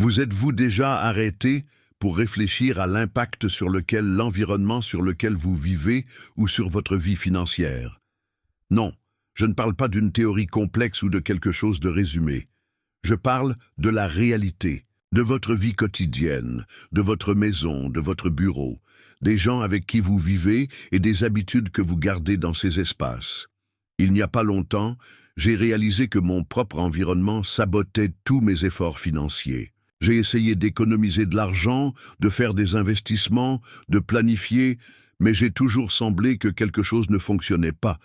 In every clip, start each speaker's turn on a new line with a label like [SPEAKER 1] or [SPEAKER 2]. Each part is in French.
[SPEAKER 1] Vous êtes-vous déjà arrêté pour réfléchir à l'impact sur lequel l'environnement sur lequel vous vivez ou sur votre vie financière? Non, je ne parle pas d'une théorie complexe ou de quelque chose de résumé. Je parle de la réalité, de votre vie quotidienne, de votre maison, de votre bureau, des gens avec qui vous vivez et des habitudes que vous gardez dans ces espaces. Il n'y a pas longtemps, j'ai réalisé que mon propre environnement sabotait tous mes efforts financiers. J'ai essayé d'économiser de l'argent, de faire des investissements, de planifier, mais j'ai toujours semblé que quelque chose ne fonctionnait pas.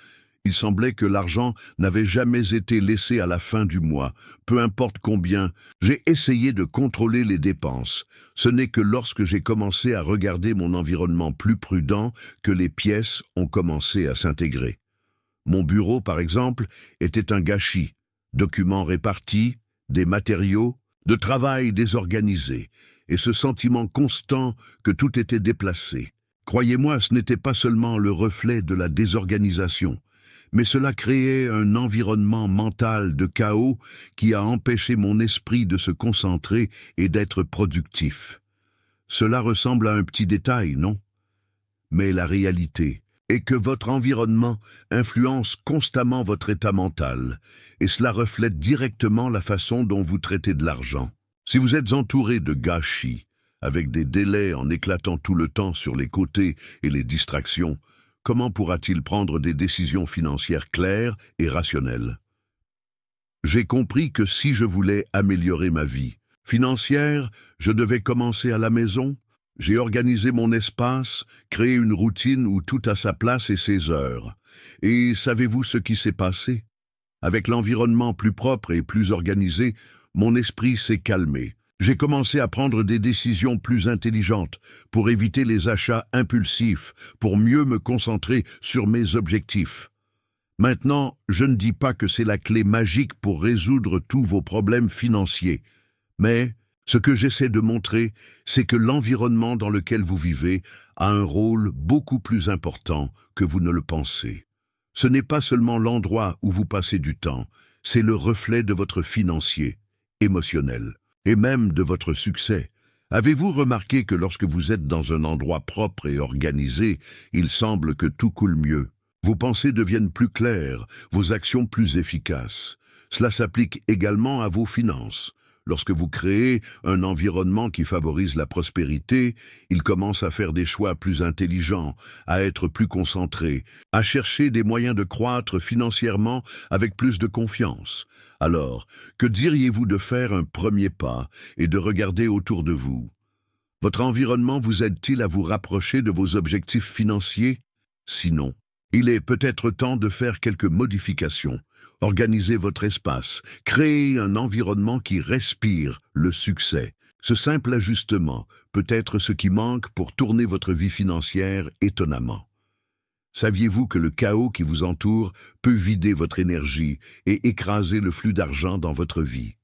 [SPEAKER 1] Il semblait que l'argent n'avait jamais été laissé à la fin du mois, peu importe combien. J'ai essayé de contrôler les dépenses. Ce n'est que lorsque j'ai commencé à regarder mon environnement plus prudent que les pièces ont commencé à s'intégrer. Mon bureau, par exemple, était un gâchis. Documents répartis, des matériaux, de travail désorganisé, et ce sentiment constant que tout était déplacé. Croyez-moi, ce n'était pas seulement le reflet de la désorganisation, mais cela créait un environnement mental de chaos qui a empêché mon esprit de se concentrer et d'être productif. Cela ressemble à un petit détail, non? Mais la réalité est que votre environnement influence constamment votre état mental, et cela reflète directement la façon dont vous traitez de l'argent. Si vous êtes entouré de gâchis, avec des délais en éclatant tout le temps sur les côtés et les distractions, comment pourra-t-il prendre des décisions financières claires et rationnelles? J'ai compris que si je voulais améliorer ma vie financière, je devais commencer à la maison. J'ai organisé mon espace, créé une routine où tout a sa place et ses heures. Et savez-vous ce qui s'est passé? Avec l'environnement plus propre et plus organisé, mon esprit s'est calmé. J'ai commencé à prendre des décisions plus intelligentes pour éviter les achats impulsifs, pour mieux me concentrer sur mes objectifs. Maintenant, je ne dis pas que c'est la clé magique pour résoudre tous vos problèmes financiers, mais ce que j'essaie de montrer, c'est que l'environnement dans lequel vous vivez a un rôle beaucoup plus important que vous ne le pensez. Ce n'est pas seulement l'endroit où vous passez du temps, c'est le reflet de votre financier, émotionnel, et même de votre succès. Avez-vous remarqué que lorsque vous êtes dans un endroit propre et organisé, il semble que tout coule mieux? Vos pensées deviennent plus claires, vos actions plus efficaces. Cela s'applique également à vos finances. Lorsque vous créez un environnement qui favorise la prospérité, il commence à faire des choix plus intelligents, à être plus concentré, à chercher des moyens de croître financièrement avec plus de confiance. Alors, que diriez-vous de faire un premier pas et de regarder autour de vous? Votre environnement vous aide-t-il à vous rapprocher de vos objectifs financiers? Sinon, il est peut-être temps de faire quelques modifications. Organisez votre espace, créez un environnement qui respire le succès. Ce simple ajustement peut être ce qui manque pour tourner votre vie financière étonnamment. Saviez-vous que le chaos qui vous entoure peut vider votre énergie et écraser le flux d'argent dans votre vie?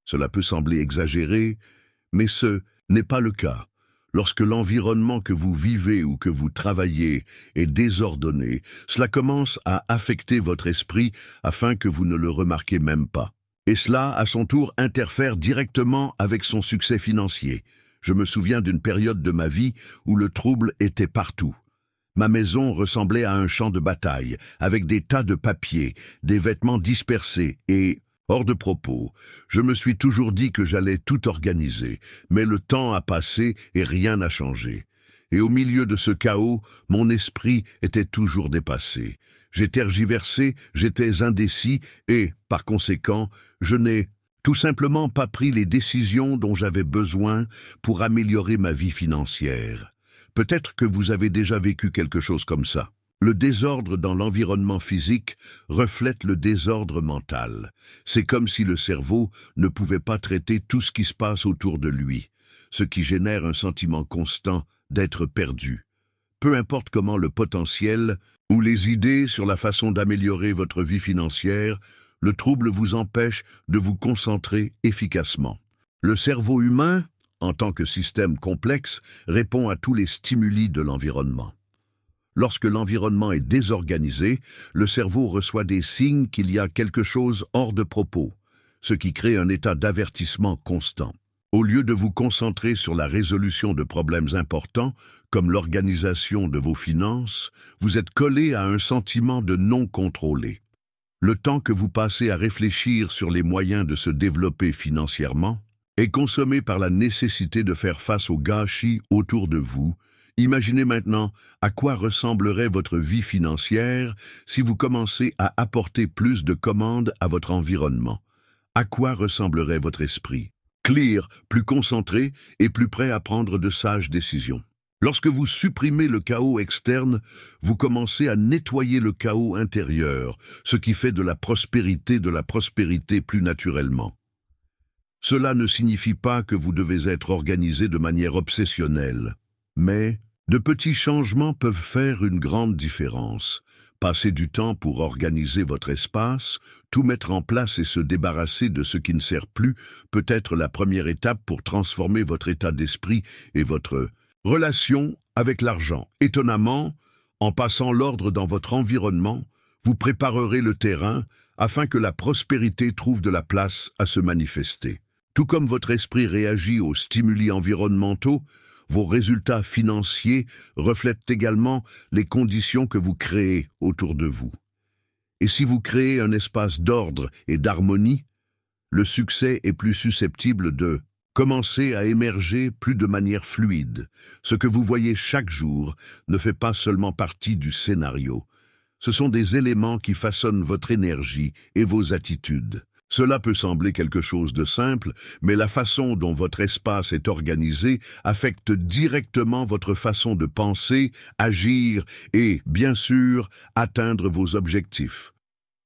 [SPEAKER 1] Cela peut sembler exagéré, mais ce n'est pas le cas. Lorsque l'environnement que vous vivez ou que vous travaillez est désordonné, cela commence à affecter votre esprit afin que vous ne le remarquez même pas. Et cela, à son tour, interfère directement avec son succès financier. Je me souviens d'une période de ma vie où le trouble était partout. Ma maison ressemblait à un champ de bataille, avec des tas de papiers, des vêtements dispersés et... hors de propos, je me suis toujours dit que j'allais tout organiser, mais le temps a passé et rien n'a changé. Et au milieu de ce chaos, mon esprit était toujours dépassé. J'ai tergiversé, j'étais indécis et, par conséquent, je n'ai tout simplement pas pris les décisions dont j'avais besoin pour améliorer ma vie financière. Peut-être que vous avez déjà vécu quelque chose comme ça. Le désordre dans l'environnement physique reflète le désordre mental. C'est comme si le cerveau ne pouvait pas traiter tout ce qui se passe autour de lui, ce qui génère un sentiment constant d'être perdu. Peu importe comment le potentiel ou les idées sur la façon d'améliorer votre vie financière, le trouble vous empêche de vous concentrer efficacement. Le cerveau humain, en tant que système complexe, répond à tous les stimuli de l'environnement. Lorsque l'environnement est désorganisé, le cerveau reçoit des signes qu'il y a quelque chose hors de propos, ce qui crée un état d'avertissement constant. Au lieu de vous concentrer sur la résolution de problèmes importants, comme l'organisation de vos finances, vous êtes collé à un sentiment de non contrôlé. Le temps que vous passez à réfléchir sur les moyens de se développer financièrement est consommé par la nécessité de faire face aux gâchis autour de vous. Imaginez maintenant à quoi ressemblerait votre vie financière si vous commencez à apporter plus de commandes à votre environnement. À quoi ressemblerait votre esprit? Clair, plus concentré et plus prêt à prendre de sages décisions. Lorsque vous supprimez le chaos externe, vous commencez à nettoyer le chaos intérieur, ce qui fait de la prospérité plus naturellement. Cela ne signifie pas que vous devez être organisé de manière obsessionnelle, mais de petits changements peuvent faire une grande différence. Passez du temps pour organiser votre espace, tout mettre en place et se débarrasser de ce qui ne sert plus peut être la première étape pour transformer votre état d'esprit et votre relation avec l'argent. Étonnamment, en passant l'ordre dans votre environnement, vous préparerez le terrain afin que la prospérité trouve de la place à se manifester. Tout comme votre esprit réagit aux stimuli environnementaux, vos résultats financiers reflètent également les conditions que vous créez autour de vous. Et si vous créez un espace d'ordre et d'harmonie, le succès est plus susceptible de commencer à émerger plus de manière fluide. Ce que vous voyez chaque jour ne fait pas seulement partie du scénario. Ce sont des éléments qui façonnent votre énergie et vos attitudes. Cela peut sembler quelque chose de simple, mais la façon dont votre espace est organisé affecte directement votre façon de penser, agir et, bien sûr, atteindre vos objectifs.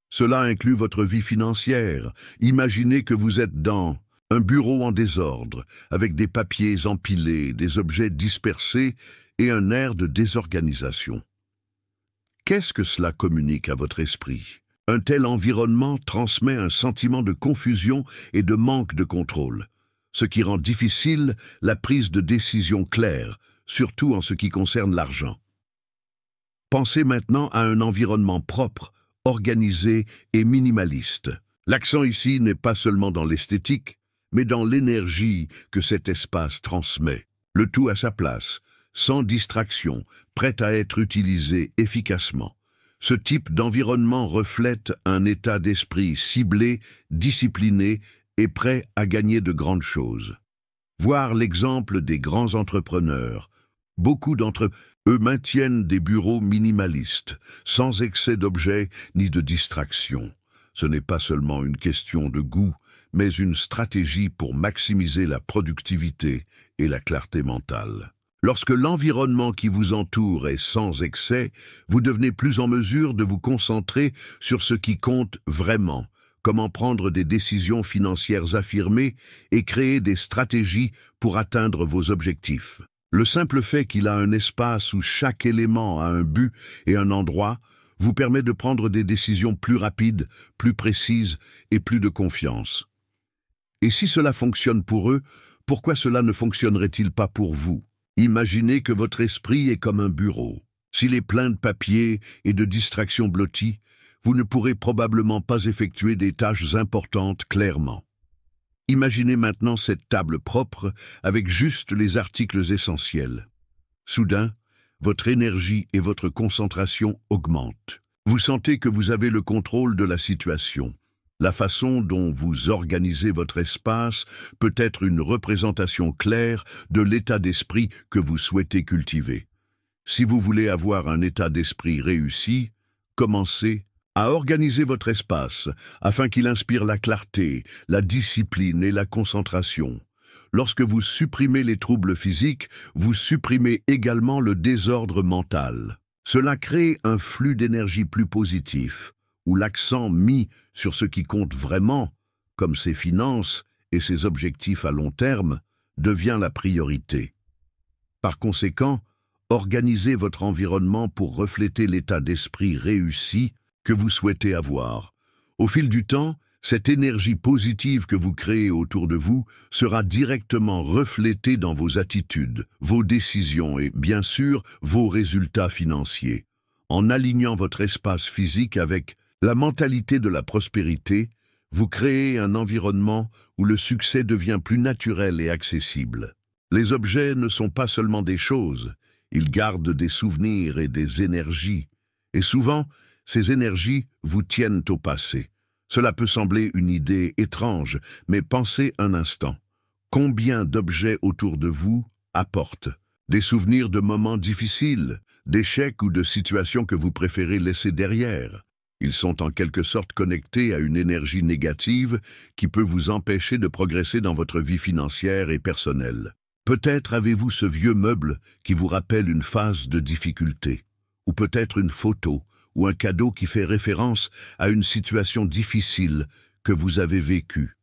[SPEAKER 1] Cela inclut votre vie financière. Imaginez que vous êtes dans un bureau en désordre, avec des papiers empilés, des objets dispersés et un air de désorganisation. Qu'est-ce que cela communique à votre esprit? Un tel environnement transmet un sentiment de confusion et de manque de contrôle, ce qui rend difficile la prise de décision claire, surtout en ce qui concerne l'argent. Pensez maintenant à un environnement propre, organisé et minimaliste. L'accent ici n'est pas seulement dans l'esthétique, mais dans l'énergie que cet espace transmet. Le tout à sa place, sans distraction, prêt à être utilisé efficacement. Ce type d'environnement reflète un état d'esprit ciblé, discipliné et prêt à gagner de grandes choses. Voir l'exemple des grands entrepreneurs. Beaucoup d'entre eux maintiennent des bureaux minimalistes, sans excès d'objets ni de distractions. Ce n'est pas seulement une question de goût, mais une stratégie pour maximiser la productivité et la clarté mentale. Lorsque l'environnement qui vous entoure est sans excès, vous devenez plus en mesure de vous concentrer sur ce qui compte vraiment, comment prendre des décisions financières affirmées et créer des stratégies pour atteindre vos objectifs. Le simple fait qu'il a un espace où chaque élément a un but et un endroit vous permet de prendre des décisions plus rapides, plus précises et plus de confiance. Et si cela fonctionne pour eux, pourquoi cela ne fonctionnerait-il pas pour vous? Imaginez que votre esprit est comme un bureau. S'il est plein de papier et de distractions blotties, vous ne pourrez probablement pas effectuer des tâches importantes clairement. Imaginez maintenant cette table propre avec juste les articles essentiels. Soudain, votre énergie et votre concentration augmentent. Vous sentez que vous avez le contrôle de la situation. La façon dont vous organisez votre espace peut être une représentation claire de l'état d'esprit que vous souhaitez cultiver. Si vous voulez avoir un état d'esprit réussi, commencez à organiser votre espace afin qu'il inspire la clarté, la discipline et la concentration. Lorsque vous supprimez les troubles physiques, vous supprimez également le désordre mental. Cela crée un flux d'énergie plus positif, où l'accent mis sur ce qui compte vraiment, comme ses finances et ses objectifs à long terme, devient la priorité. Par conséquent, organisez votre environnement pour refléter l'état d'esprit réussi que vous souhaitez avoir. Au fil du temps, cette énergie positive que vous créez autour de vous sera directement reflétée dans vos attitudes, vos décisions et, bien sûr, vos résultats financiers. En alignant votre espace physique avec la mentalité de la prospérité, Vous créez un environnement où le succès devient plus naturel et accessible. Les objets ne sont pas seulement des choses, ils gardent des souvenirs et des énergies. Et souvent, ces énergies vous tiennent au passé. Cela peut sembler une idée étrange, mais pensez un instant. Combien d'objets autour de vous apportent des souvenirs de moments difficiles, d'échecs ou de situations que vous préférez laisser derrière? Ils sont en quelque sorte connectés à une énergie négative qui peut vous empêcher de progresser dans votre vie financière et personnelle. Peut-être avez-vous ce vieux meuble qui vous rappelle une phase de difficulté, ou peut-être une photo ou un cadeau qui fait référence à une situation difficile que vous avez vécue.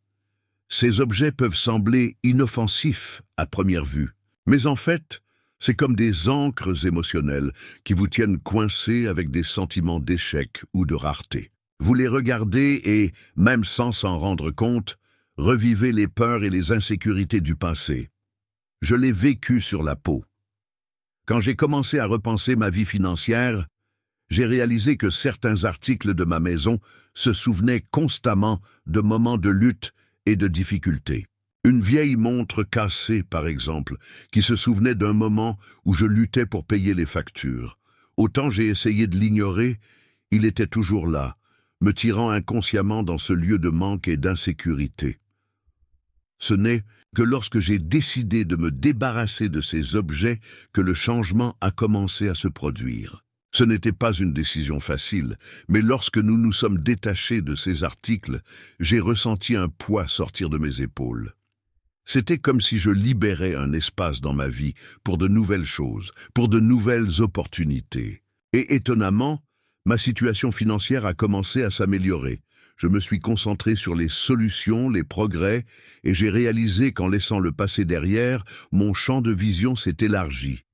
[SPEAKER 1] Ces objets peuvent sembler inoffensifs à première vue, mais en fait, c'est comme des ancres émotionnelles qui vous tiennent coincés avec des sentiments d'échec ou de rareté. Vous les regardez et, même sans s'en rendre compte, revivez les peurs et les insécurités du passé. Je l'ai vécu sur la peau. Quand j'ai commencé à repenser ma vie financière, j'ai réalisé que certains articles de ma maison se souvenaient constamment de moments de lutte et de difficultés. Une vieille montre cassée, par exemple, qui se souvenait d'un moment où je luttais pour payer les factures. Autant j'ai essayé de l'ignorer, il était toujours là, me tirant inconsciemment dans ce lieu de manque et d'insécurité. Ce n'est que lorsque j'ai décidé de me débarrasser de ces objets que le changement a commencé à se produire. Ce n'était pas une décision facile, mais lorsque nous nous sommes détachés de ces articles, j'ai ressenti un poids sortir de mes épaules. C'était comme si je libérais un espace dans ma vie pour de nouvelles choses, pour de nouvelles opportunités. Et étonnamment, ma situation financière a commencé à s'améliorer. Je me suis concentré sur les solutions, les progrès, et j'ai réalisé qu'en laissant le passé derrière, mon champ de vision s'est élargi.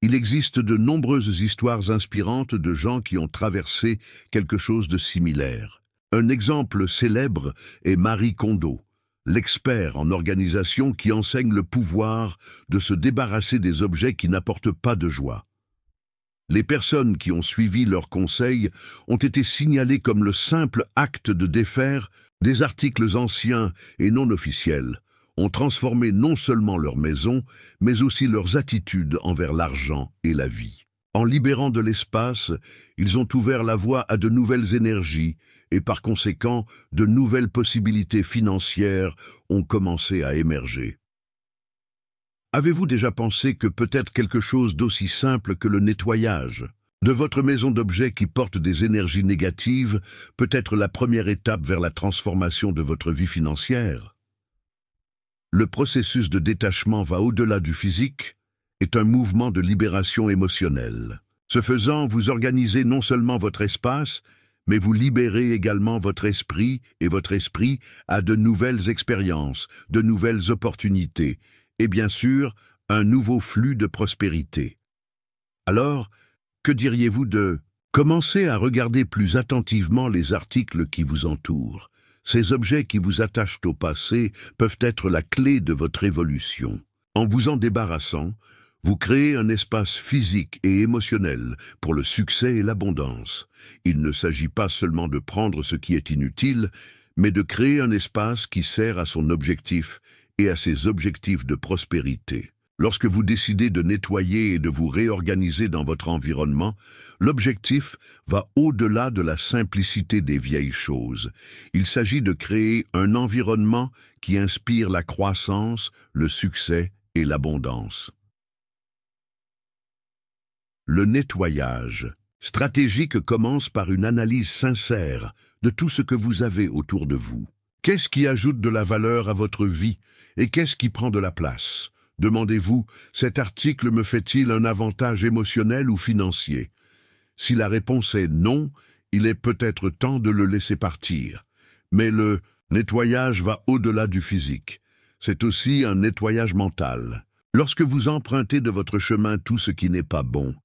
[SPEAKER 1] Il existe de nombreuses histoires inspirantes de gens qui ont traversé quelque chose de similaire. Un exemple célèbre est Marie Kondo, l'expert en organisation qui enseigne le pouvoir de se débarrasser des objets qui n'apportent pas de joie. Les personnes qui ont suivi leurs conseils ont été signalées comme le simple acte de défaire des articles anciens et non officiels, ont transformé non seulement leur maison, mais aussi leurs attitudes envers l'argent et la vie. En libérant de l'espace, ils ont ouvert la voie à de nouvelles énergies et par conséquent, de nouvelles possibilités financières ont commencé à émerger. Avez-vous déjà pensé que peut-être quelque chose d'aussi simple que le nettoyage de votre maison d'objets qui porte des énergies négatives peut être la première étape vers la transformation de votre vie financière? Le processus de détachement va au-delà du physique, est un mouvement de libération émotionnelle. Ce faisant, vous organisez non seulement votre espace, mais vous libérez également votre esprit et votre esprit à de nouvelles expériences, de nouvelles opportunités, et bien sûr, un nouveau flux de prospérité. Alors, que diriez-vous de commencer à regarder plus attentivement les articles qui vous entourent? Ces objets qui vous attachent au passé peuvent être la clé de votre évolution. En vous en débarrassant, vous créez un espace physique et émotionnel pour le succès et l'abondance. Il ne s'agit pas seulement de prendre ce qui est inutile, mais de créer un espace qui sert à son objectif et à ses objectifs de prospérité. Lorsque vous décidez de nettoyer et de vous réorganiser dans votre environnement, l'objectif va au-delà de la simplicité des vieilles choses. Il s'agit de créer un environnement qui inspire la croissance, le succès et l'abondance. Le nettoyage stratégique commence par une analyse sincère de tout ce que vous avez autour de vous. Qu'est-ce qui ajoute de la valeur à votre vie et qu'est-ce qui prend de la place? Demandez-vous, cet article me fait-il un avantage émotionnel ou financier? Si la réponse est non, il est peut-être temps de le laisser partir. Mais le nettoyage va au-delà du physique. C'est aussi un nettoyage mental. Lorsque vous empruntez de votre chemin tout ce qui n'est pas bon,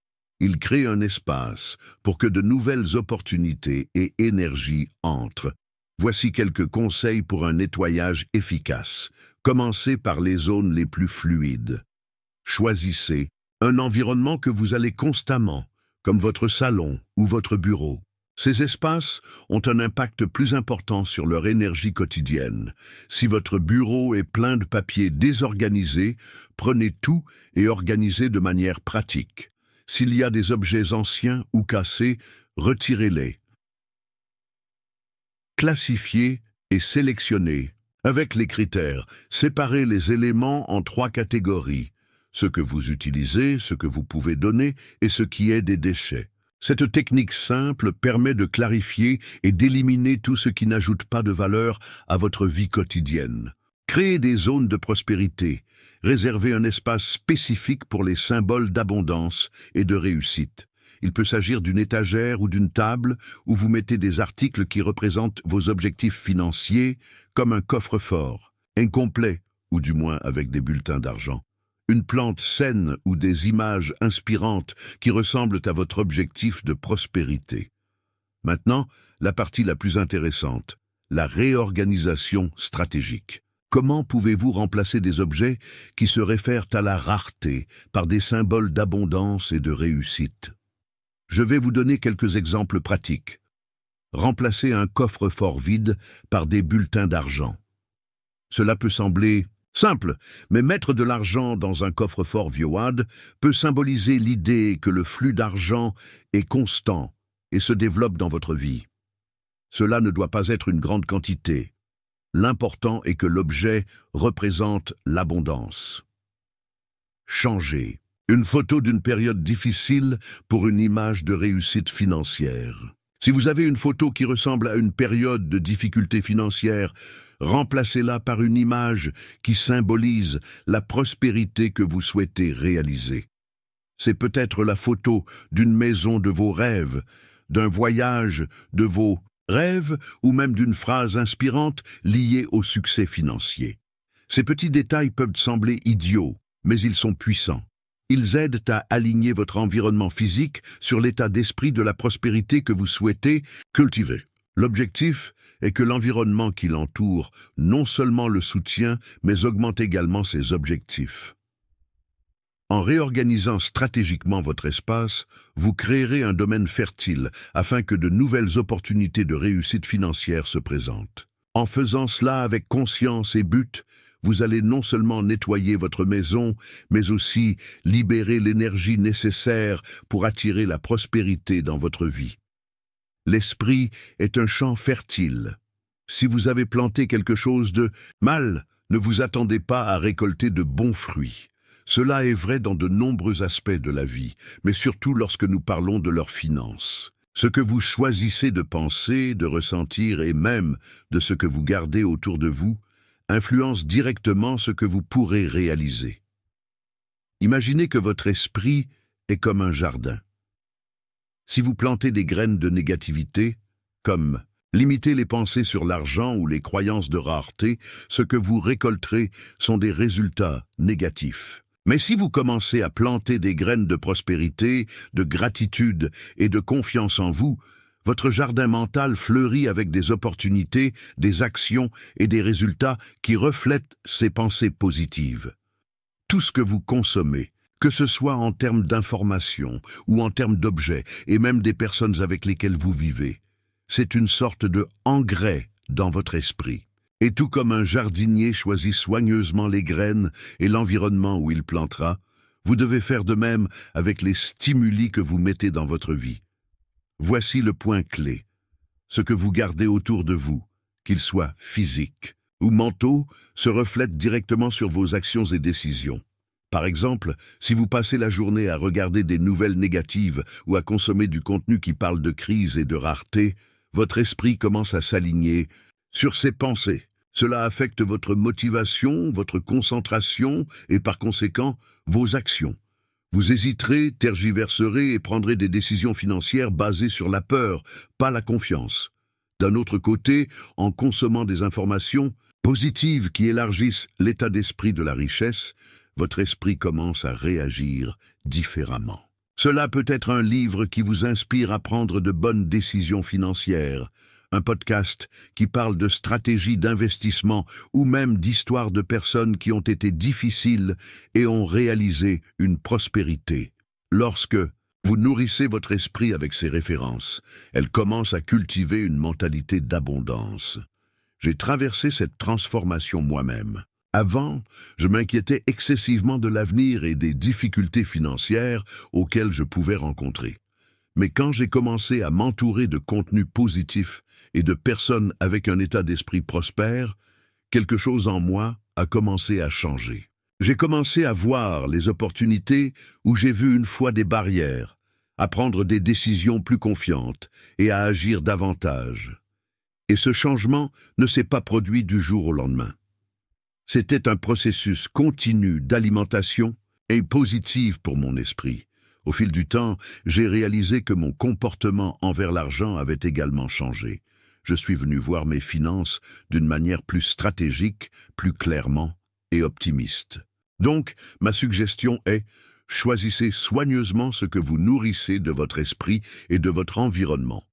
[SPEAKER 1] il crée un espace pour que de nouvelles opportunités et énergies entrent. Voici quelques conseils pour un nettoyage efficace. Commencez par les zones les plus fluides. Choisissez un environnement que vous allez constamment, comme votre salon ou votre bureau. Ces espaces ont un impact plus important sur leur énergie quotidienne. Si votre bureau est plein de papiers désorganisés, prenez tout et organisez de manière pratique. S'il y a des objets anciens ou cassés, retirez-les. Classifiez et sélectionnez. Avec les critères, séparez les éléments en 3 catégories. Ce que vous utilisez, ce que vous pouvez donner et ce qui est des déchets. Cette technique simple permet de clarifier et d'éliminer tout ce qui n'ajoute pas de valeur à votre vie quotidienne. Créez des zones de prospérité. Réservez un espace spécifique pour les symboles d'abondance et de réussite. Il peut s'agir d'une étagère ou d'une table où vous mettez des articles qui représentent vos objectifs financiers, comme un coffre-fort, incomplet ou du moins avec des bulletins d'argent. Une plante saine ou des images inspirantes qui ressemblent à votre objectif de prospérité. Maintenant, la partie la plus intéressante, la réorganisation stratégique. Comment pouvez-vous remplacer des objets qui se réfèrent à la rareté par des symboles d'abondance et de réussite? Je vais vous donner quelques exemples pratiques. Remplacez un coffre-fort vide par des bulletins d'argent. Cela peut sembler simple, mais mettre de l'argent dans un coffre-fort Viewad peut symboliser l'idée que le flux d'argent est constant et se développe dans votre vie. Cela ne doit pas être une grande quantité. L'important est que l'objet représente l'abondance. Changez. Une photo d'une période difficile pour une image de réussite financière. Si vous avez une photo qui ressemble à une période de difficulté financière, remplacez-la par une image qui symbolise la prospérité que vous souhaitez réaliser. C'est peut-être la photo d'une maison de vos rêves, d'un voyage de vos rêves ou même d'une phrase inspirante liée au succès financier. Ces petits détails peuvent sembler idiots, mais ils sont puissants. Ils aident à aligner votre environnement physique sur l'état d'esprit de la prospérité que vous souhaitez cultiver. L'objectif est que l'environnement qui l'entoure non seulement le soutient, mais augmente également ses objectifs. En réorganisant stratégiquement votre espace, vous créerez un domaine fertile afin que de nouvelles opportunités de réussite financière se présentent. En faisant cela avec conscience et but, vous allez non seulement nettoyer votre maison, mais aussi libérer l'énergie nécessaire pour attirer la prospérité dans votre vie. L'esprit est un champ fertile. Si vous avez planté quelque chose de mal, ne vous attendez pas à récolter de bons fruits. Cela est vrai dans de nombreux aspects de la vie, mais surtout lorsque nous parlons de leurs finances. Ce que vous choisissez de penser, de ressentir et même de ce que vous gardez autour de vous, influence directement ce que vous pourrez réaliser. Imaginez que votre esprit est comme un jardin. Si vous plantez des graines de négativité, comme limiter les pensées sur l'argent ou les croyances de rareté, ce que vous récolterez sont des résultats négatifs. Mais si vous commencez à planter des graines de prospérité, de gratitude et de confiance en vous, votre jardin mental fleurit avec des opportunités, des actions et des résultats qui reflètent ces pensées positives. Tout ce que vous consommez, que ce soit en termes d'informations ou en termes d'objets et même des personnes avec lesquelles vous vivez, c'est une sorte de engrais dans votre esprit. Et tout comme un jardinier choisit soigneusement les graines et l'environnement où il plantera, vous devez faire de même avec les stimuli que vous mettez dans votre vie. Voici le point clé. Ce que vous gardez autour de vous, qu'ils soient physiques ou mentaux, se reflète directement sur vos actions et décisions. Par exemple, si vous passez la journée à regarder des nouvelles négatives ou à consommer du contenu qui parle de crise et de rareté, votre esprit commence à s'aligner sur ces pensées. Cela affecte votre motivation, votre concentration et par conséquent, vos actions. Vous hésiterez, tergiverserez et prendrez des décisions financières basées sur la peur, pas la confiance. D'un autre côté, en consommant des informations positives qui élargissent l'état d'esprit de la richesse, votre esprit commence à réagir différemment. Cela peut être un livre qui vous inspire à prendre de bonnes décisions financières, un podcast qui parle de stratégies d'investissement ou même d'histoires de personnes qui ont été difficiles et ont réalisé une prospérité. Lorsque Vous nourrissez votre esprit avec ces références. Elle commence à cultiver une mentalité d'abondance. J'ai traversé cette transformation moi-même. Avant, je m'inquiétais excessivement de l'avenir et des difficultés financières auxquelles je pouvais rencontrer. Mais quand j'ai commencé à m'entourer de contenus positifs et de personnes avec un état d'esprit prospère, quelque chose en moi a commencé à changer. J'ai commencé à voir les opportunités où j'ai vu une fois des barrières, à prendre des décisions plus confiantes et à agir davantage. Et ce changement ne s'est pas produit du jour au lendemain. C'était un processus continu d'alimentation et positive pour mon esprit. Au fil du temps, j'ai réalisé que mon comportement envers l'argent avait également changé. Je suis venu voir mes finances d'une manière plus stratégique, plus clairement et optimiste. Donc, ma suggestion est: choisissez soigneusement ce que vous nourrissez de votre esprit et de votre environnement.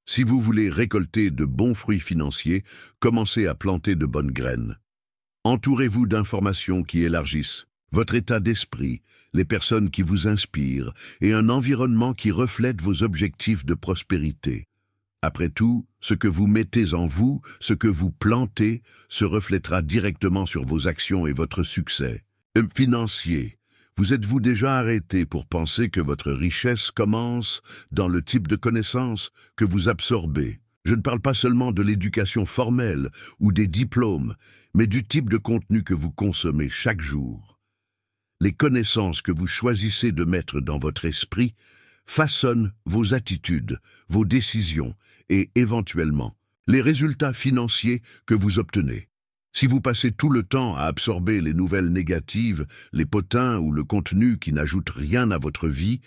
[SPEAKER 1] Si vous voulez récolter de bons fruits financiers, commencez à planter de bonnes graines. Entourez-vous d'informations qui élargissent votre état d'esprit, les personnes qui vous inspirent et un environnement qui reflète vos objectifs de prospérité. Après tout, ce que vous mettez en vous, ce que vous plantez, se reflètera directement sur vos actions et votre succès. Financier, vous êtes-vous déjà arrêté pour penser que votre richesse commence dans le type de connaissances que vous absorbez? Je ne parle pas seulement de l'éducation formelle ou des diplômes, mais du type de contenu que vous consommez chaque jour. Les connaissances que vous choisissez de mettre dans votre esprit façonnent vos attitudes, vos décisions et, éventuellement, les résultats financiers que vous obtenez. Si vous passez tout le temps à absorber les nouvelles négatives, les potins ou le contenu qui n'ajoute rien à votre vie,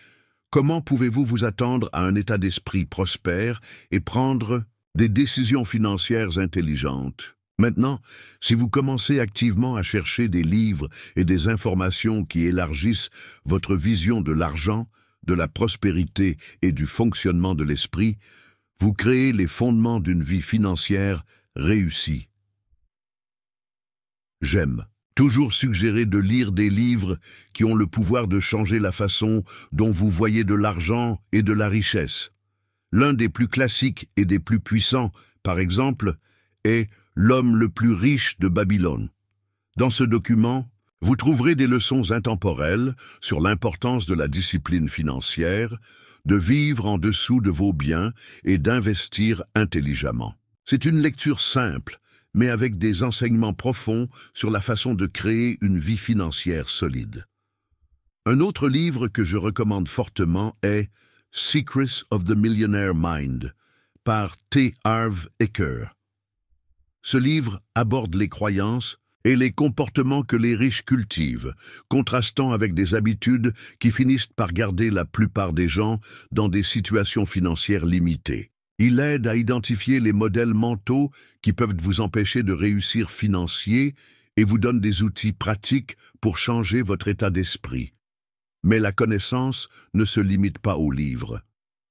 [SPEAKER 1] comment pouvez-vous vous attendre à un état d'esprit prospère et prendre des décisions financières intelligentes? Maintenant, si vous commencez activement à chercher des livres et des informations qui élargissent votre vision de l'argent, de la prospérité et du fonctionnement de l'esprit, vous créez les fondements d'une vie financière réussie. J'aime toujours suggérer de lire des livres qui ont le pouvoir de changer la façon dont vous voyez de l'argent et de la richesse. L'un des plus classiques et des plus puissants, par exemple, est L'homme le plus riche de Babylone. Dans ce document, vous trouverez des leçons intemporelles sur l'importance de la discipline financière, de vivre en dessous de vos biens et d'investir intelligemment. C'est une lecture simple, mais avec des enseignements profonds sur la façon de créer une vie financière solide. Un autre livre que je recommande fortement est Secrets of the Millionaire Mind par T. Harv Eker. Ce livre aborde les croyances et les comportements que les riches cultivent, contrastant avec des habitudes qui finissent par garder la plupart des gens dans des situations financières limitées. Il aide à identifier les modèles mentaux qui peuvent vous empêcher de réussir financier et vous donne des outils pratiques pour changer votre état d'esprit. Mais la connaissance ne se limite pas aux livres.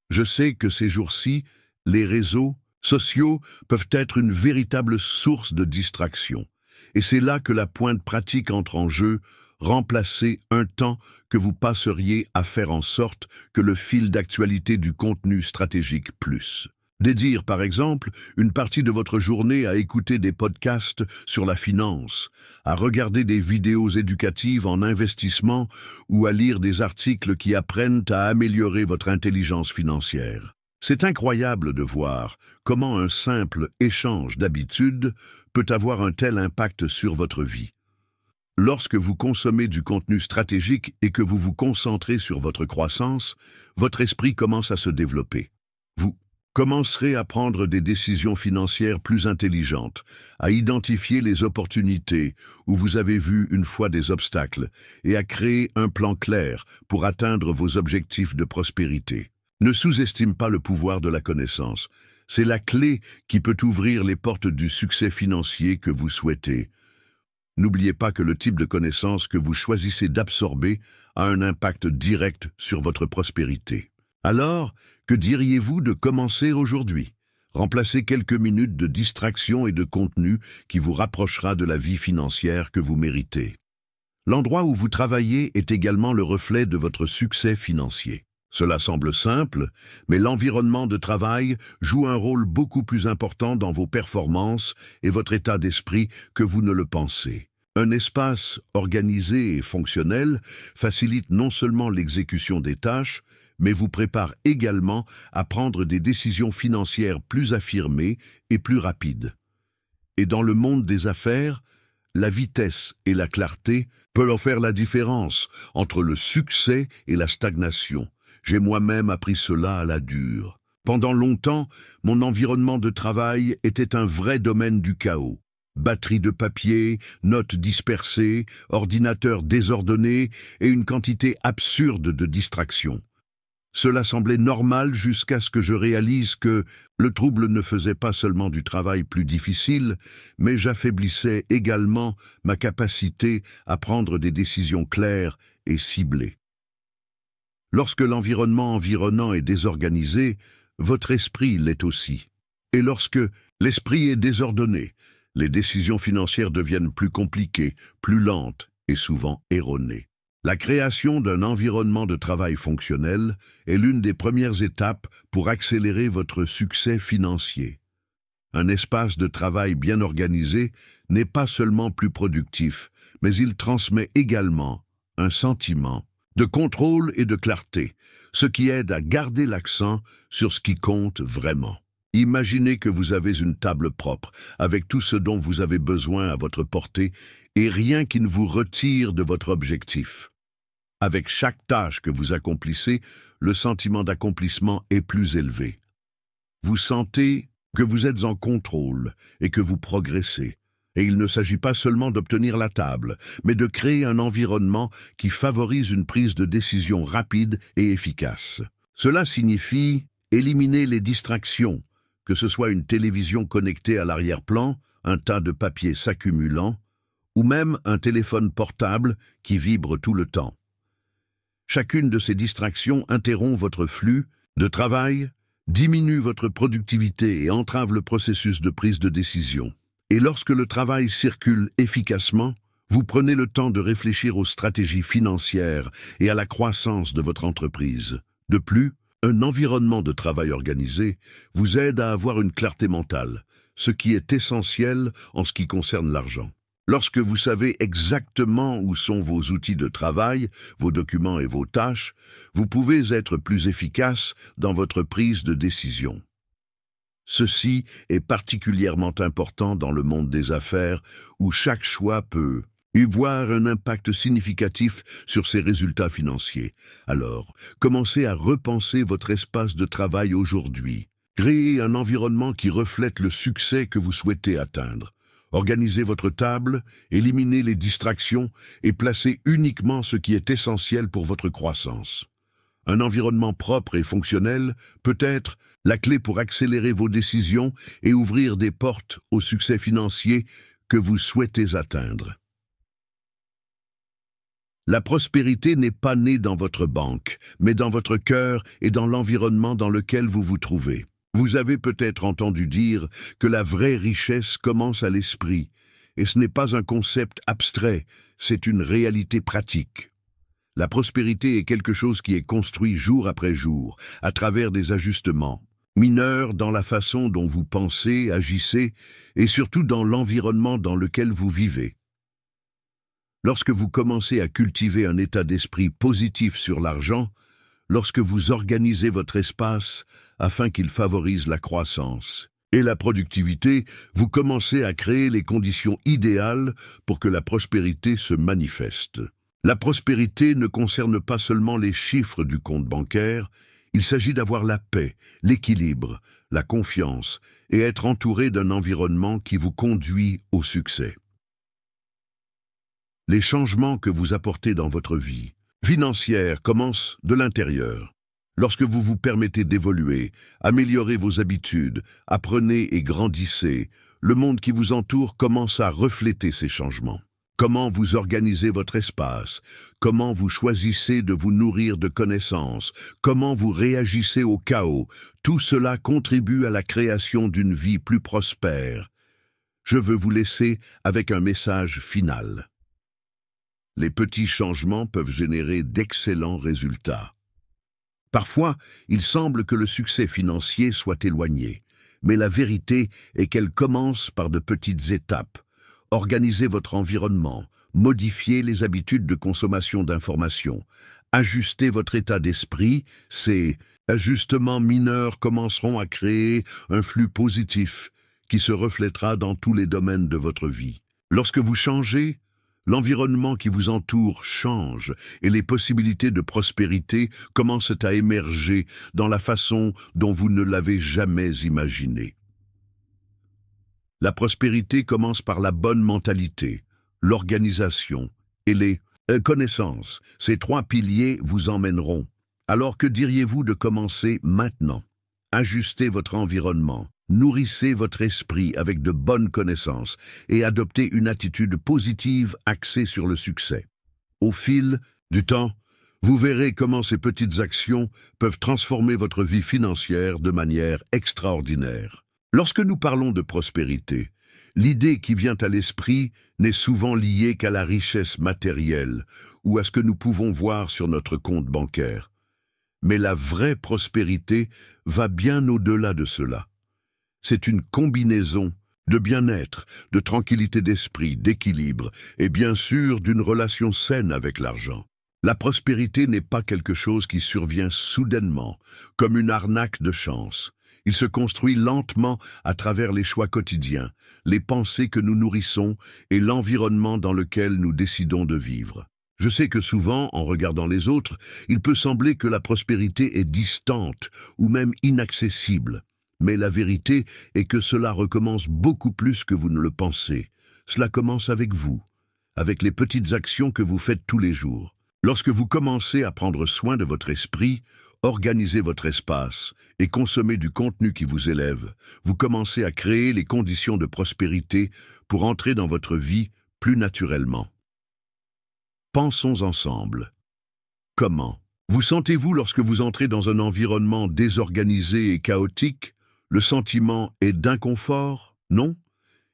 [SPEAKER 1] Je sais que ces jours-ci, les réseaux sociaux peuvent être une véritable source de distraction. Et c'est là que la pointe pratique entre en jeu, remplacer un temps que vous passeriez à faire en sorte que le fil d'actualité du contenu stratégique plus. Dédier, par exemple, une partie de votre journée à écouter des podcasts sur la finance, à regarder des vidéos éducatives en investissement ou à lire des articles qui apprennent à améliorer votre intelligence financière. C'est incroyable de voir comment un simple échange d'habitudes peut avoir un tel impact sur votre vie. Lorsque vous consommez du contenu stratégique et que vous vous concentrez sur votre croissance, votre esprit commence à se développer. Vous commencerez à prendre des décisions financières plus intelligentes, à identifier les opportunités où vous avez vu une fois des obstacles et à créer un plan clair pour atteindre vos objectifs de prospérité. Ne sous-estime pas le pouvoir de la connaissance. C'est la clé qui peut ouvrir les portes du succès financier que vous souhaitez. N'oubliez pas que le type de connaissance que vous choisissez d'absorber a un impact direct sur votre prospérité. Alors, que diriez-vous de commencer aujourd'hui? Remplacez quelques minutes de distraction et de contenu qui vous rapprochera de la vie financière que vous méritez. L'endroit où vous travaillez est également le reflet de votre succès financier. Cela semble simple, mais l'environnement de travail joue un rôle beaucoup plus important dans vos performances et votre état d'esprit que vous ne le pensez. Un espace organisé et fonctionnel facilite non seulement l'exécution des tâches, mais vous prépare également à prendre des décisions financières plus affirmées et plus rapides. Et dans le monde des affaires, la vitesse et la clarté peuvent faire la différence entre le succès et la stagnation. J'ai moi-même appris cela à la dure. Pendant longtemps, mon environnement de travail était un vrai domaine du chaos. Batterie de papier, notes dispersées, ordinateurs désordonnés et une quantité absurde de distractions. Cela semblait normal jusqu'à ce que je réalise que le trouble ne faisait pas seulement du travail plus difficile, mais j'affaiblissais également ma capacité à prendre des décisions claires et ciblées. Lorsque l'environnement environnant est désorganisé, votre esprit l'est aussi. Et lorsque l'esprit est désordonné, les décisions financières deviennent plus compliquées, plus lentes et souvent erronées. La création d'un environnement de travail fonctionnel est l'une des premières étapes pour accélérer votre succès financier. Un espace de travail bien organisé n'est pas seulement plus productif, mais il transmet également un sentiment de contrôle et de clarté, ce qui aide à garder l'accent sur ce qui compte vraiment. Imaginez que vous avez une table propre, avec tout ce dont vous avez besoin à votre portée, et rien qui ne vous retire de votre objectif. Avec chaque tâche que vous accomplissez, le sentiment d'accomplissement est plus élevé. Vous sentez que vous êtes en contrôle et que vous progressez. Et il ne s'agit pas seulement d'obtenir la table, mais de créer un environnement qui favorise une prise de décision rapide et efficace. Cela signifie éliminer les distractions, que ce soit une télévision connectée à l'arrière-plan, un tas de papier s'accumulant, ou même un téléphone portable qui vibre tout le temps. Chacune de ces distractions interrompt votre flux de travail, diminue votre productivité et entrave le processus de prise de décision. Et lorsque le travail circule efficacement, vous prenez le temps de réfléchir aux stratégies financières et à la croissance de votre entreprise. De plus, un environnement de travail organisé vous aide à avoir une clarté mentale, ce qui est essentiel en ce qui concerne l'argent. Lorsque vous savez exactement où sont vos outils de travail, vos documents et vos tâches, vous pouvez être plus efficace dans votre prise de décision. Ceci est particulièrement important dans le monde des affaires où chaque choix peut avoir un impact significatif sur ses résultats financiers. Alors, commencez à repenser votre espace de travail aujourd'hui. Créez un environnement qui reflète le succès que vous souhaitez atteindre. Organisez votre table, éliminez les distractions et placez uniquement ce qui est essentiel pour votre croissance. Un environnement propre et fonctionnel peut être la clé pour accélérer vos décisions et ouvrir des portes au succès financier que vous souhaitez atteindre. La prospérité n'est pas née dans votre banque, mais dans votre cœur et dans l'environnement dans lequel vous vous trouvez. Vous avez peut-être entendu dire que la vraie richesse commence à l'esprit, et ce n'est pas un concept abstrait, c'est une réalité pratique. La prospérité est quelque chose qui est construit jour après jour, à travers des ajustements mineurs dans la façon dont vous pensez, agissez, et surtout dans l'environnement dans lequel vous vivez. Lorsque vous commencez à cultiver un état d'esprit positif sur l'argent, lorsque vous organisez votre espace afin qu'il favorise la croissance et la productivité, vous commencez à créer les conditions idéales pour que la prospérité se manifeste. La prospérité ne concerne pas seulement les chiffres du compte bancaire, il s'agit d'avoir la paix, l'équilibre, la confiance et être entouré d'un environnement qui vous conduit au succès. Les changements que vous apportez dans votre vie financière commencent de l'intérieur. Lorsque vous vous permettez d'évoluer, améliorez vos habitudes, apprenez et grandissez, le monde qui vous entoure commence à refléter ces changements. Comment vous organisez votre espace, comment vous choisissez de vous nourrir de connaissances, comment vous réagissez au chaos, tout cela contribue à la création d'une vie plus prospère. Je veux vous laisser avec un message final. les petits changements peuvent générer d'excellents résultats. Parfois, il semble que le succès financier soit éloigné, mais la vérité est qu'elle commence par de petites étapes. Organisez votre environnement, modifiez les habitudes de consommation d'informations, ajustez votre état d'esprit, ces ajustements mineurs commenceront à créer un flux positif qui se reflètera dans tous les domaines de votre vie. Lorsque vous changez, l'environnement qui vous entoure change et les possibilités de prospérité commencent à émerger dans la façon dont vous ne l'avez jamais imaginé. La prospérité commence par la bonne mentalité, l'organisation et les connaissances. Ces trois piliers vous emmèneront. Alors que diriez-vous de commencer maintenant? Ajustez votre environnement. Nourrissez votre esprit avec de bonnes connaissances et adoptez une attitude positive axée sur le succès. Au fil du temps, vous verrez comment ces petites actions peuvent transformer votre vie financière de manière extraordinaire. Lorsque nous parlons de prospérité, l'idée qui vient à l'esprit n'est souvent liée qu'à la richesse matérielle ou à ce que nous pouvons voir sur notre compte bancaire. Mais la vraie prospérité va bien au-delà de cela. C'est une combinaison de bien-être, de tranquillité d'esprit, d'équilibre et bien sûr d'une relation saine avec l'argent. La prospérité n'est pas quelque chose qui survient soudainement, comme une arnaque de chance. Il se construit lentement à travers les choix quotidiens, les pensées que nous nourrissons et l'environnement dans lequel nous décidons de vivre. Je sais que souvent, en regardant les autres, il peut sembler que la prospérité est distante ou même inaccessible. Mais la vérité est que cela recommence beaucoup plus que vous ne le pensez. Cela commence avec vous, avec les petites actions que vous faites tous les jours. Lorsque vous commencez à prendre soin de votre esprit, organisez votre espace et consommez du contenu qui vous élève, vous commencez à créer les conditions de prospérité pour entrer dans votre vie plus naturellement. Pensons ensemble. Comment? Vous sentez-vous lorsque vous entrez dans un environnement désorganisé et chaotique? Le sentiment est d'inconfort, non?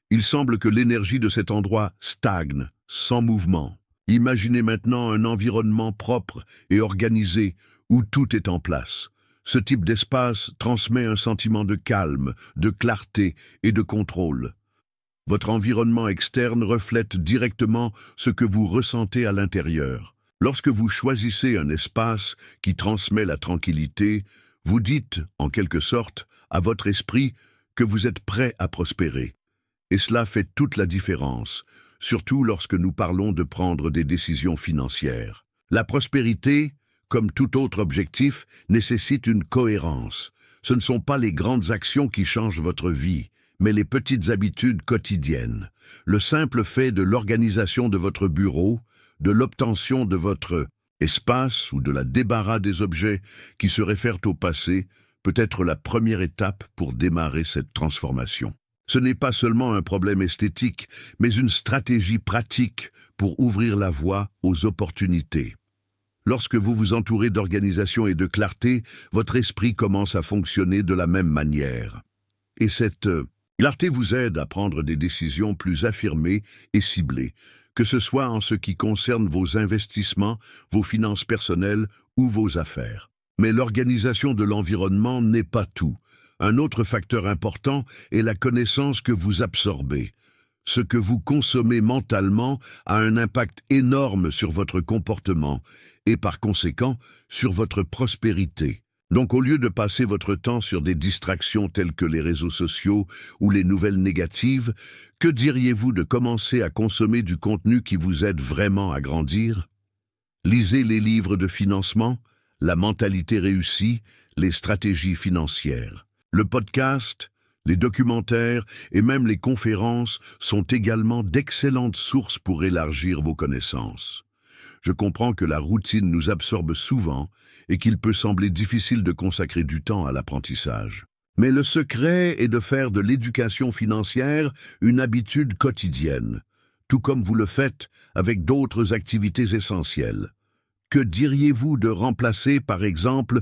[SPEAKER 1] Il semble que l'énergie de cet endroit stagne, sans mouvement. Imaginez maintenant un environnement propre et organisé où tout est en place. Ce type d'espace transmet un sentiment de calme, de clarté et de contrôle. Votre environnement externe reflète directement ce que vous ressentez à l'intérieur. Lorsque vous choisissez un espace qui transmet la tranquillité, vous dites, en quelque sorte, à votre esprit que vous êtes prêt à prospérer. Et cela fait toute la différence, surtout lorsque nous parlons de prendre des décisions financières. La prospérité, comme tout autre objectif, nécessite une cohérence. Ce ne sont pas les grandes actions qui changent votre vie, mais les petites habitudes quotidiennes. Le simple fait de l'organisation de votre bureau, de l'obtention de votre espace ou de la débarras des objets qui se réfèrent au passé peut être la première étape pour démarrer cette transformation. Ce n'est pas seulement un problème esthétique, mais une stratégie pratique pour ouvrir la voie aux opportunités. Lorsque vous vous entourez d'organisation et de clarté, votre esprit commence à fonctionner de la même manière. Et cette clarté vous aide à prendre des décisions plus affirmées et ciblées, que ce soit en ce qui concerne vos investissements, vos finances personnelles ou vos affaires. Mais l'organisation de l'environnement n'est pas tout. Un autre facteur important est la connaissance que vous absorbez. Ce que vous consommez mentalement a un impact énorme sur votre comportement et par conséquent sur votre prospérité. Donc au lieu de passer votre temps sur des distractions telles que les réseaux sociaux ou les nouvelles négatives, que diriez-vous de commencer à consommer du contenu qui vous aide vraiment à grandir? Lisez les livres de financement, la mentalité réussie, les stratégies financières. Le podcast, les documentaires et même les conférences sont également d'excellentes sources pour élargir vos connaissances. Je comprends que la routine nous absorbe souvent et qu'il peut sembler difficile de consacrer du temps à l'apprentissage. Mais le secret est de faire de l'éducation financière une habitude quotidienne, tout comme vous le faites avec d'autres activités essentielles. Que diriez-vous de remplacer, par exemple,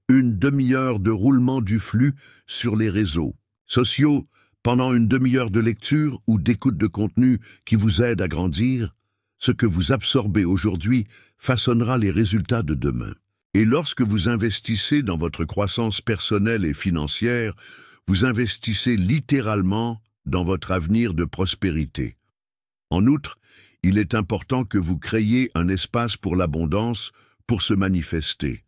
[SPEAKER 1] une demi-heure de roulement du flux sur les réseaux sociaux pendant une demi-heure de lecture ou d'écoute de contenu qui vous aide à grandir? Ce que vous absorbez aujourd'hui façonnera les résultats de demain. Et lorsque vous investissez dans votre croissance personnelle et financière, vous investissez littéralement dans votre avenir de prospérité. En outre, il est important que vous créiez un espace pour l'abondance pour se manifester.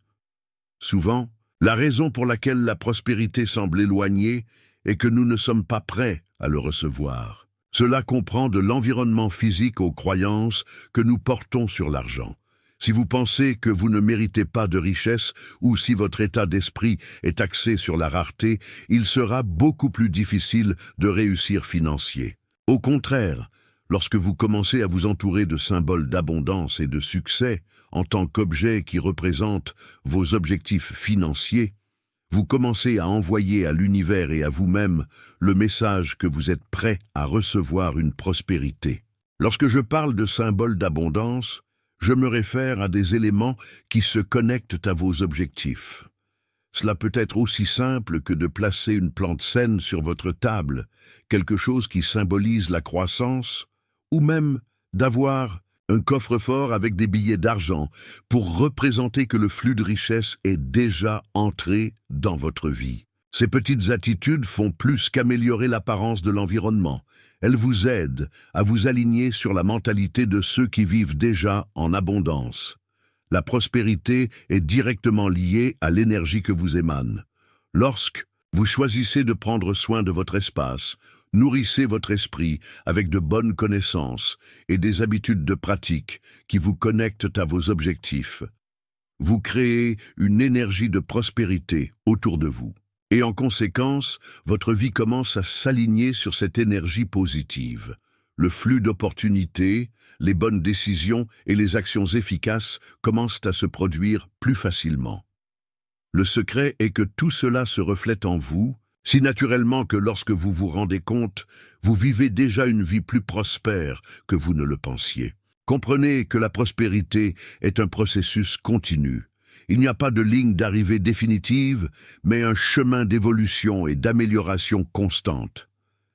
[SPEAKER 1] Souvent, la raison pour laquelle la prospérité semble éloignée est que nous ne sommes pas prêts à le recevoir. Cela comprend de l'environnement physique aux croyances que nous portons sur l'argent. Si vous pensez que vous ne méritez pas de richesse ou si votre état d'esprit est axé sur la rareté, il sera beaucoup plus difficile de réussir financier. Au contraire, lorsque vous commencez à vous entourer de symboles d'abondance et de succès en tant qu'objets qui représentent vos objectifs financiers, vous commencez à envoyer à l'univers et à vous-même le message que vous êtes prêt à recevoir une prospérité. Lorsque je parle de symboles d'abondance, je me réfère à des éléments qui se connectent à vos objectifs. Cela peut être aussi simple que de placer une plante saine sur votre table, quelque chose qui symbolise la croissance, ou même d'avoir un coffre-fort avec des billets d'argent pour représenter que le flux de richesse est déjà entré dans votre vie. Ces petites attitudes font plus qu'améliorer l'apparence de l'environnement. Elles vous aident à vous aligner sur la mentalité de ceux qui vivent déjà en abondance. La prospérité est directement liée à l'énergie que vous émanez. Lorsque vous choisissez de prendre soin de votre espace, nourrissez votre esprit avec de bonnes connaissances et des habitudes de pratique qui vous connectent à vos objectifs. Vous créez une énergie de prospérité autour de vous. Et en conséquence, votre vie commence à s'aligner sur cette énergie positive. Le flux d'opportunités, les bonnes décisions et les actions efficaces commencent à se produire plus facilement. Le secret est que tout cela se reflète en vous, si naturellement que lorsque vous vous rendez compte, vous vivez déjà une vie plus prospère que vous ne le pensiez. Comprenez que la prospérité est un processus continu. Il n'y a pas de ligne d'arrivée définitive, mais un chemin d'évolution et d'amélioration constante.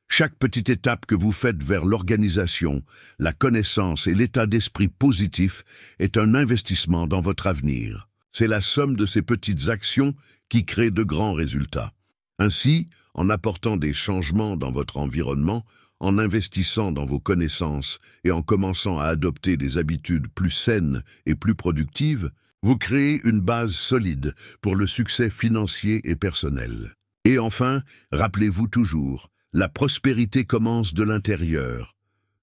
[SPEAKER 1] Chaque petite étape que vous faites vers l'organisation, la connaissance et l'état d'esprit positif est un investissement dans votre avenir. C'est la somme de ces petites actions qui crée de grands résultats. Ainsi, en apportant des changements dans votre environnement, en investissant dans vos connaissances et en commençant à adopter des habitudes plus saines et plus productives, vous créez une base solide pour le succès financier et personnel. Et enfin, rappelez-vous toujours, la prospérité commence de l'intérieur.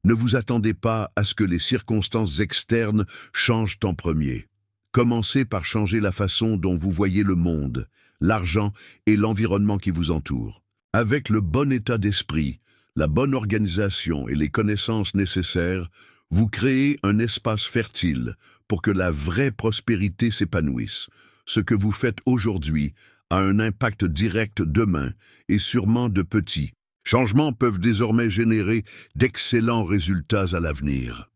[SPEAKER 1] Ne vous attendez pas à ce que les circonstances externes changent en premier. Commencez par changer la façon dont vous voyez le monde, l'argent et l'environnement qui vous entoure. Avec le bon état d'esprit, la bonne organisation et les connaissances nécessaires, vous créez un espace fertile pour que la vraie prospérité s'épanouisse. Ce que vous faites aujourd'hui a un impact direct demain et sûrement de petits changements peuvent désormais générer d'excellents résultats à l'avenir.